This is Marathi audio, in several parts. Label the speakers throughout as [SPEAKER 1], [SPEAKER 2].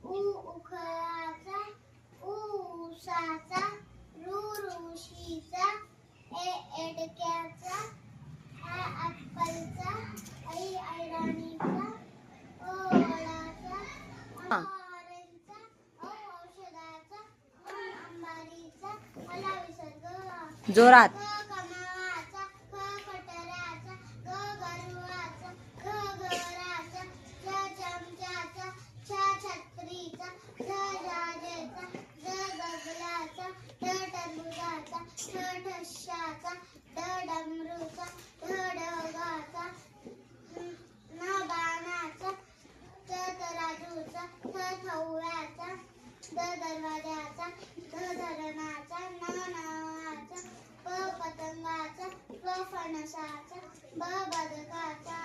[SPEAKER 1] उखळाचा, ऊसाचा, ऋषीचा, एडक्याचा, ॲपलचा, ऐराणीचा, वडाचा, ऑरेंजचा, औषधाचा, अंबारीचा, मला विसर्ग
[SPEAKER 2] जोरात.
[SPEAKER 1] कमळाचा, कटऱ्याचा, गरुवाचा, घराचा, चमच्याचा, छत्रीचा, राजेचा, गगलाचा, टरबुजाचा, ठशाचा, डमरूचा, ढगाचा, बाणाचा, तराजूचा, थव्याचा, दरवाजाचा, धरणाचा, नावाचा, पतंगाचा, फणसाचा, बदकाचा,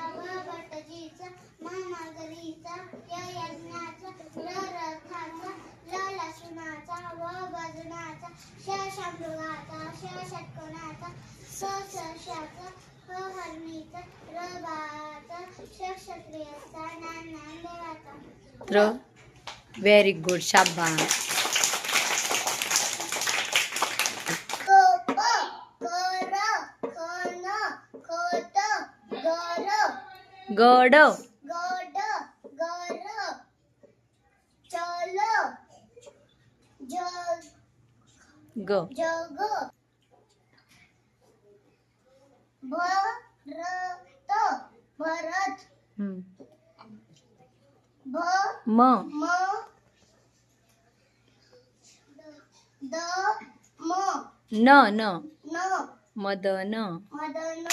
[SPEAKER 1] बटजीचा, मगरीचा, यज्ञाचा, रथाचा, लसूणाचा, वजनाचा, शशामृगाचा, षटकोणाचा, सशाचा, हरणीचा, रबाचा, क्षत्रियाचा, नांदेवाचा.
[SPEAKER 2] व्हेरी गुड, शाबास. गड, ग,
[SPEAKER 1] जग, भरत,
[SPEAKER 2] म, न, मदन.
[SPEAKER 1] मदन.